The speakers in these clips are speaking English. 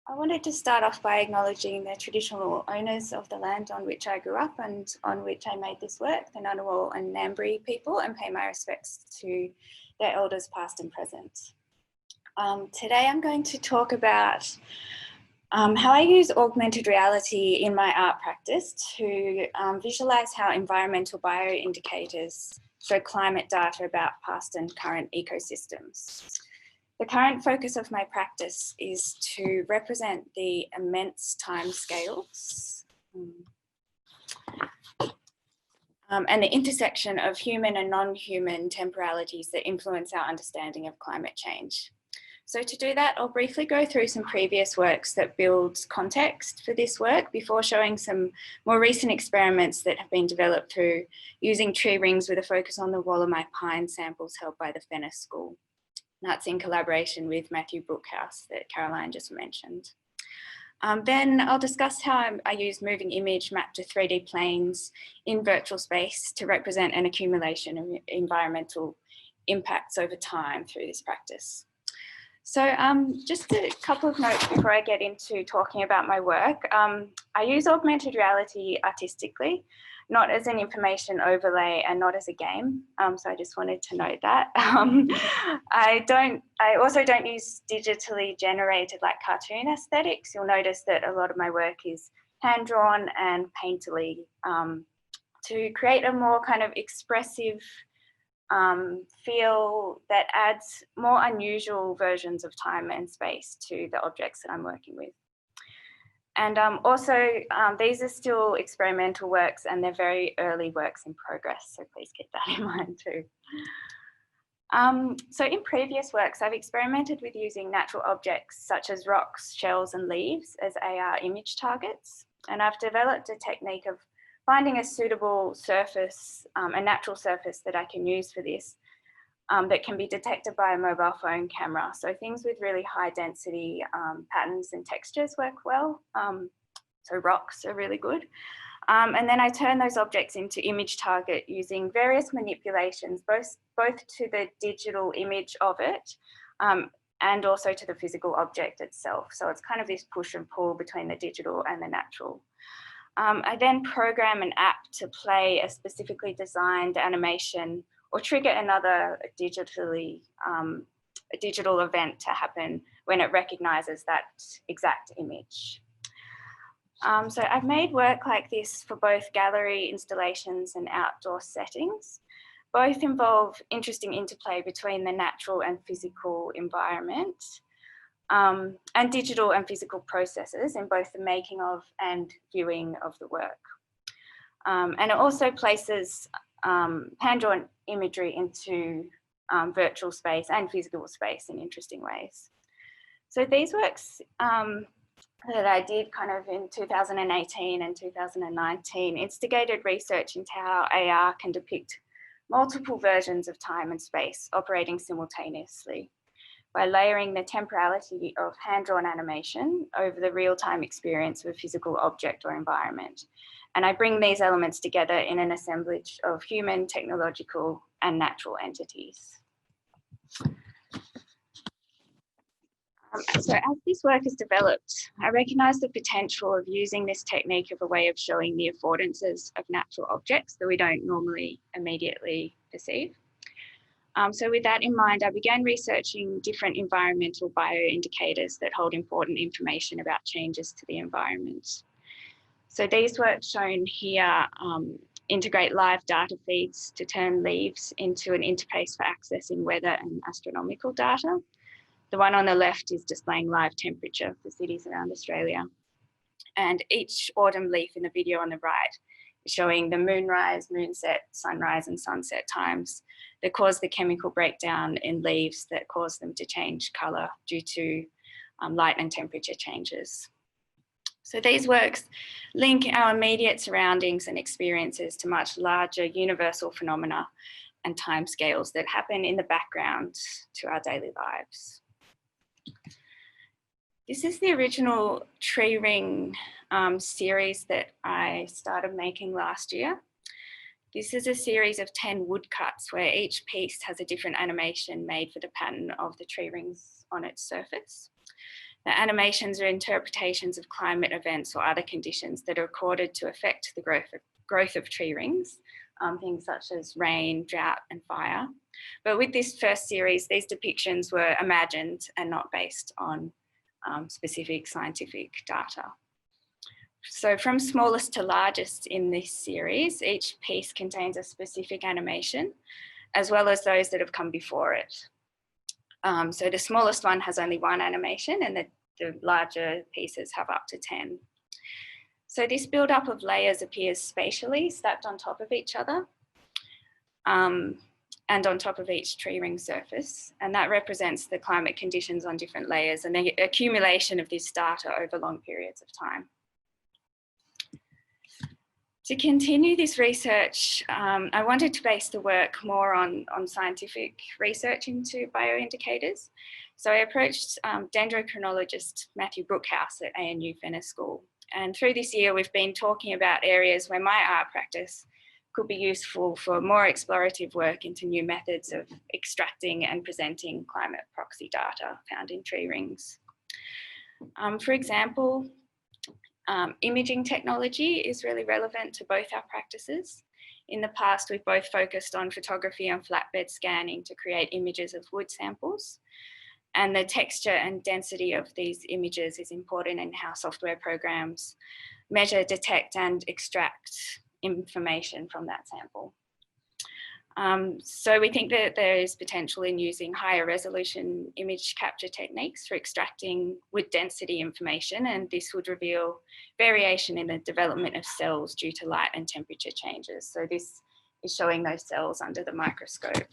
I wanted to start off by acknowledging the traditional owners of the land on which I grew up and on which I made this work, the Ngunnawal and Ngambri people, and pay my respects to their elders past and present. Today I'm going to talk about how I use augmented reality in my art practice to visualize how environmental bioindicators show climate data about past and current ecosystems. The current focus of my practice is to represent the immense timescales and the intersection of human and non-human temporalities that influence our understanding of climate change. So to do that, I'll briefly go through some previous works that build context for this work before showing some more recent experiments that have been developed through using tree rings with a focus on the Wallamai pine samples held by the Fenner School. That's in collaboration with Matthew Brookhouse that Caroline just mentioned. Then I'll discuss how I use moving image mapped to 3D planes in virtual space to represent an accumulation of environmental impacts over time through this practice. So just a couple of notes before I get into talking about my work. I use augmented reality artistically, not as an information overlay and not as a game. So I just wanted to note that. I also don't use digitally generated like cartoon aesthetics. You'll notice that a lot of my work is hand-drawn and painterly to create a more kind of expressive feel that adds more unusual versions of time and space to the objects that I'm working with. And also, these are still experimental works and they're very early works in progress, so please keep that in mind too. So in previous works, I've experimented with using natural objects such as rocks, shells and leaves as AR image targets. And I've developed a technique of finding a suitable surface, a natural surface that I can use for this, that can be detected by a mobile phone camera. So things with really high density patterns and textures work well. So rocks are really good. And then I turn those objects into image target using various manipulations, both to the digital image of it and also to the physical object itself. So it's kind of this push and pull between the digital and the natural. I then program an app to play a specifically designed animation or trigger another digital event to happen when it recognizes that exact image. So I've made work like this for both gallery installations and outdoor settings. Both involve interesting interplay between the natural and physical environment. And digital and physical processes in both the making of and viewing of the work. And it also places hand-drawn imagery into virtual space and physical space in interesting ways. So these works that I did kind of in 2018 and 2019 instigated research into how AR can depict multiple versions of time and space operating simultaneously, by layering the temporality of hand-drawn animation over the real-time experience of a physical object or environment. And I bring these elements together in an assemblage of human, technological, and natural entities. So as this work is developed, I recognise the potential of using this technique as a way of showing the affordances of natural objects that we don't normally immediately perceive. So with that in mind, I began researching different environmental bioindicators that hold important information about changes to the environment. So these works shown here integrate live data feeds to turn leaves into an interface for accessing weather and astronomical data. The one on the left is displaying live temperature for cities around Australia. And each autumn leaf in the video on the right is showing the moonrise, moonset, sunrise and sunset times that cause the chemical breakdown in leaves that cause them to change colour due to light and temperature changes. So these works link our immediate surroundings and experiences to much larger universal phenomena and timescales that happen in the background to our daily lives. This is the original tree ring series that I started making last year. This is a series of 10 woodcuts where each piece has a different animation made for the pattern of the tree rings on its surface. The animations are interpretations of climate events or other conditions that are recorded to affect the growth of tree rings, things such as rain, drought, and fire. But with this first series, these depictions were imagined and not based on specific scientific data. So from smallest to largest in this series, each piece contains a specific animation, as well as those that have come before it. So the smallest one has only one animation, and the larger pieces have up to 10. So this build-up of layers appears spatially, stacked on top of each other, and on top of each tree ring surface. And that represents the climate conditions on different layers and the accumulation of this data over long periods of time. To continue this research, I wanted to base the work more on scientific research into bioindicators. So I approached dendrochronologist Matthew Brookhouse at ANU Fenner School. And through this year, we've been talking about areas where my art practice could be useful for more explorative work into new methods of extracting and presenting climate proxy data found in tree rings. For example, imaging technology is really relevant to both our practices. In the past, we've both focused on photography and flatbed scanning to create images of wood samples. And the texture and density of these images is important in how software programs measure, detect, and extract information from that sample. So we think that there is potential in using higher resolution image capture techniques for extracting wood density information, and this would reveal variation in the development of cells due to light and temperature changes. So this is showing those cells under the microscope,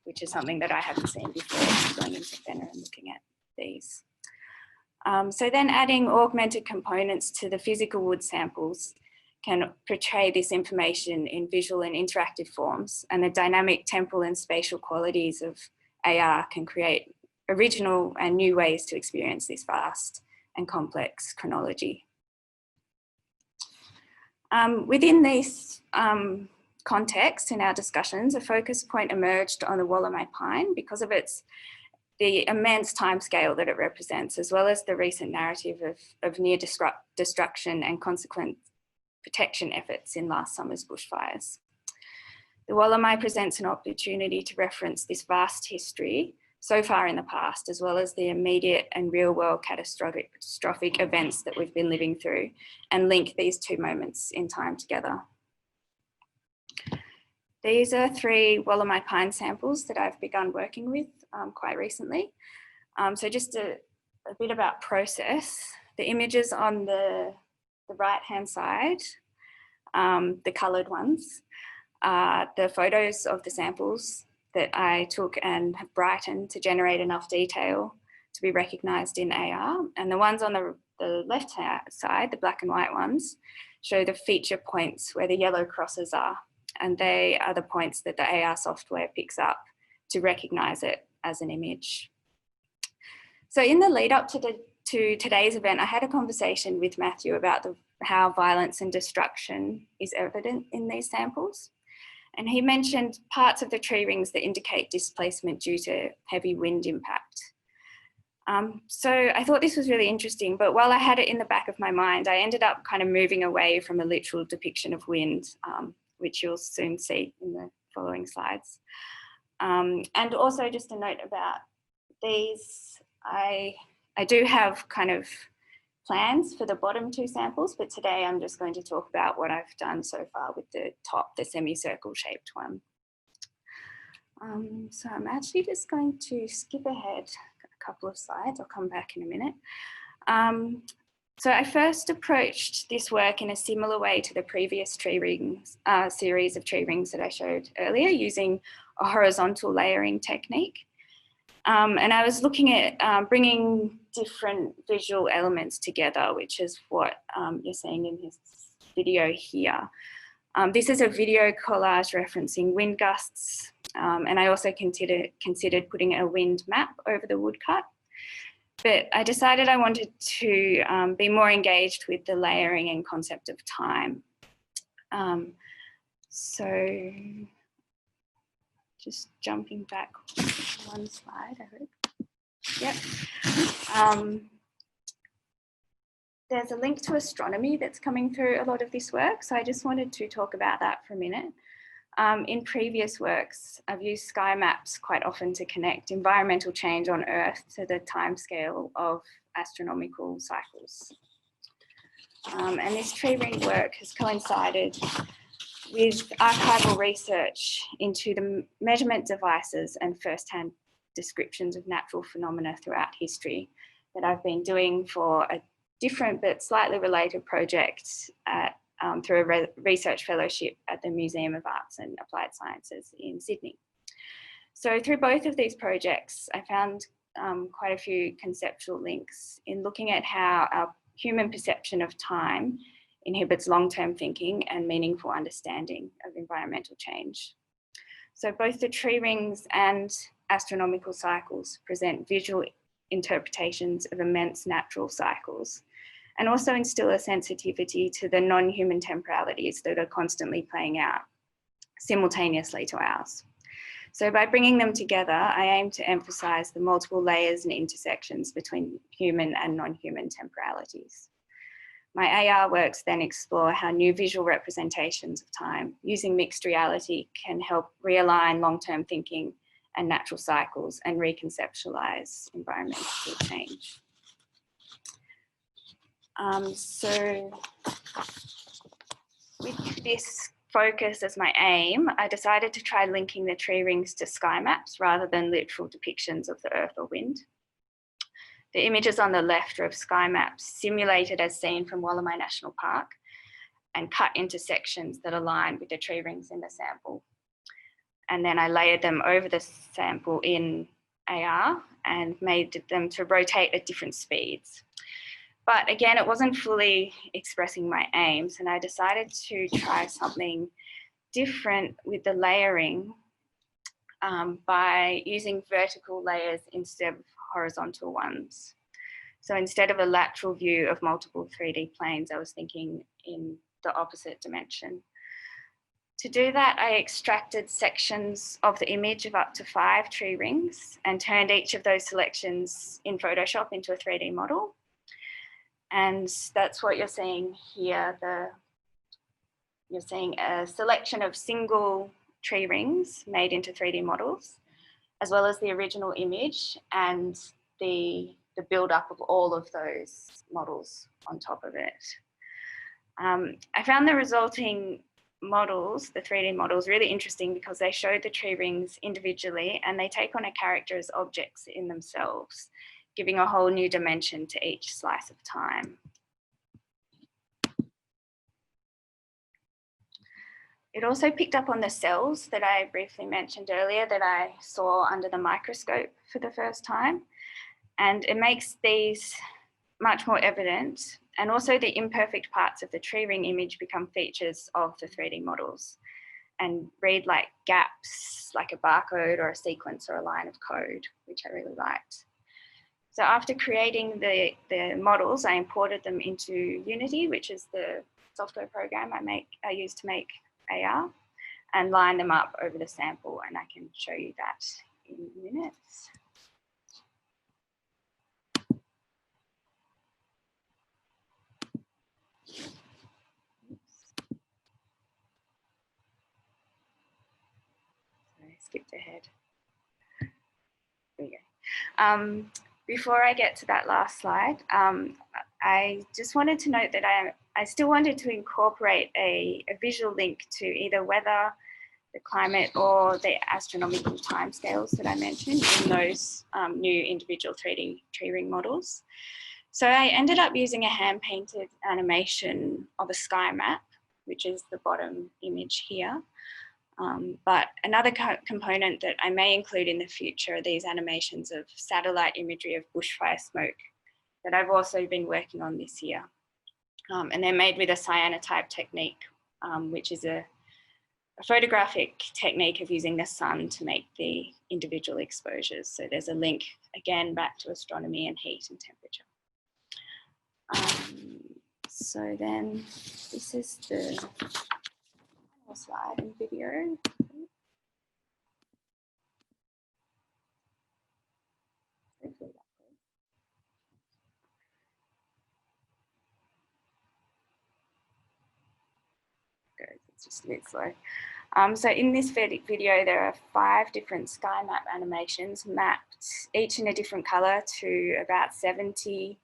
which is something that I haven't seen before going into Fenner and looking at these. So then adding augmented components to the physical wood samples can portray this information in visual and interactive forms, and the dynamic temporal and spatial qualities of AR can create original and new ways to experience this vast and complex chronology. Within this context in our discussions, a focus point emerged on the Wollemi pine because of the immense timescale that it represents, as well as the recent narrative of near destruction and consequent protection efforts in last summer's bushfires. The Wollemi presents an opportunity to reference this vast history so far in the past, as well as the immediate and real world catastrophic events that we've been living through, and link these two moments in time together. These are 3 Wollemi pine samples that I've begun working with quite recently. So just a bit about process. The images on the right-hand side, the coloured ones, are the photos of the samples that I took and have brightened to generate enough detail to be recognised in AR. And the ones on the left side, the black and white ones, show the feature points where the yellow crosses are. And they are the points that the AR software picks up to recognise it as an image. So in the lead up to today's event, I had a conversation with Matthew about how violence and destruction is evident in these samples. And he mentioned parts of the tree rings that indicate displacement due to heavy wind impact. So I thought this was really interesting, but while I had it in the back of my mind, I ended up kind of moving away from a literal depiction of wind, which you'll soon see in the following slides. And also just a note about these, I do have kind of plans for the bottom 2 samples, but today I'm just going to talk about what I've done so far with the top, the semicircle shaped one. So I'm actually just going to skip ahead a couple of slides. I'll come back in a minute. So I first approached this work in a similar way to the previous tree rings, series of tree rings that I showed earlier, using a horizontal layering technique. And I was looking at bringing different visual elements together, which is what you're seeing in this video here. This is a video collage referencing wind gusts, and I also considered putting a wind map over the woodcut. But I decided I wanted to be more engaged with the layering and concept of time. So just jumping back one slide, I hope. Yep. There's a link to astronomy that's coming through a lot of this work, so I just wanted to talk about that for a minute. In previous works, I've used sky maps quite often to connect environmental change on Earth to the timescale of astronomical cycles. And this tree ring work has coincided with archival research into the measurement devices and first-hand descriptions of natural phenomena throughout history that I've been doing for a different but slightly related project through a research fellowship at the Museum of Arts and Applied Sciences in Sydney. So through both of these projects, I found quite a few conceptual links in looking at how our human perception of time inhibits long-term thinking and meaningful understanding of environmental change. So both the tree rings and astronomical cycles present visual interpretations of immense natural cycles, and also instill a sensitivity to the non-human temporalities that are constantly playing out simultaneously to ours. So by bringing them together, I aim to emphasize the multiple layers and intersections between human and non-human temporalities. My AR works then explore how new visual representations of time using mixed reality can help realign long-term thinking and natural cycles and reconceptualize environmental change. So with this focus as my aim, I decided to try linking the tree rings to sky maps rather than literal depictions of the earth or wind. The images on the left are of sky maps simulated as seen from Wallamai National Park and cut into sections that align with the tree rings in the sample. And then I layered them over the sample in AR and made them to rotate at different speeds. But again, it wasn't fully expressing my aims, and I decided to try something different with the layering by using vertical layers instead of horizontal ones. So instead of a lateral view of multiple 3D planes, I was thinking in the opposite dimension. To do that, I extracted sections of the image of up to 5 tree rings and turned each of those selections in Photoshop into a 3D model. And that's what you're seeing here. You're seeing a selection of single tree rings made into 3D models, as well as the original image and the build-up of all of those models on top of it. I found the resulting models, the 3D models, really interesting because they show the tree rings individually and they take on a character as objects in themselves, giving a whole new dimension to each slice of time. It also picked up on the cells that I briefly mentioned earlier that I saw under the microscope for the first time. And it makes these much more evident. And also the imperfect parts of the tree ring image become features of the 3D models and read like gaps, like a barcode or a sequence or a line of code, which I really liked. So after creating the models, I imported them into Unity, which is the software program I use to make AR, and line them up over the sample, and I can show you that in minutes. Sorry, I skipped ahead. There we go. Before I get to that last slide, I just wanted to note that I still wanted to incorporate a visual link to either weather, the climate, or the astronomical timescales that I mentioned in those new individual 3D tree ring models. So I ended up using a hand-painted animation of a sky map, which is the bottom image here. But another component that I may include in the future are these animations of satellite imagery of bushfire smoke that I've also been working on this year. And they're made with a cyanotype technique, which is a photographic technique of using the sun to make the individual exposures. So there's a link again back to astronomy and heat and temperature. So then this is the final slide and video. Hopefully that It's just a bit slow. So in this video, there are 5 different sky map animations mapped, each in a different color, to about 70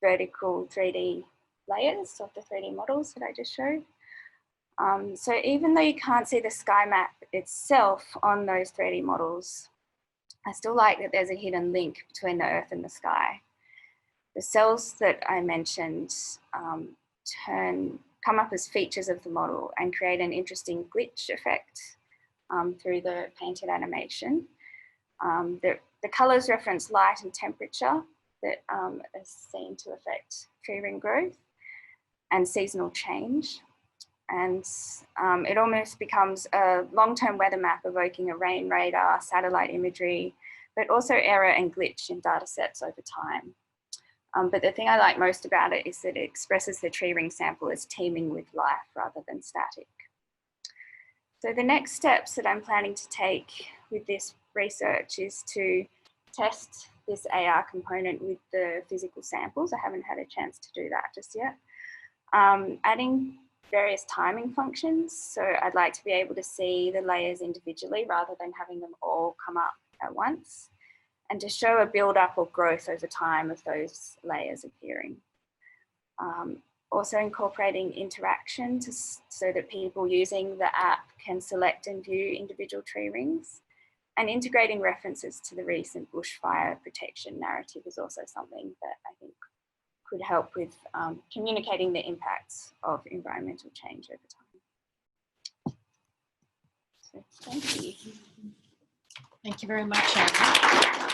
vertical 3D layers of the 3D models that I just showed. So even though you can't see the sky map itself on those 3D models, I still like that there's a hidden link between the Earth and the sky. The cells that I mentioned come up as features of the model and create an interesting glitch effect through the painted animation. The colours reference light and temperature that are seen to affect tree ring growth and seasonal change. And it almost becomes a long-term weather map evoking a rain radar, satellite imagery, but also error and glitch in data sets over time. But the thing I like most about it is that it expresses the tree ring sample as teeming with life rather than static. So the next steps that I'm planning to take with this research is to test this AR component with the physical samples. I haven't had a chance to do that just yet. Adding various timing functions. So I'd like to be able to see the layers individually rather than having them all come up at once, and to show a build up or growth over time of those layers appearing. Also incorporating interaction so that people using the app can select and view individual tree rings, and integrating references to the recent bushfire protection narrative is also something that I think could help with communicating the impacts of environmental change over time. So thank you. Thank you very much, Anna.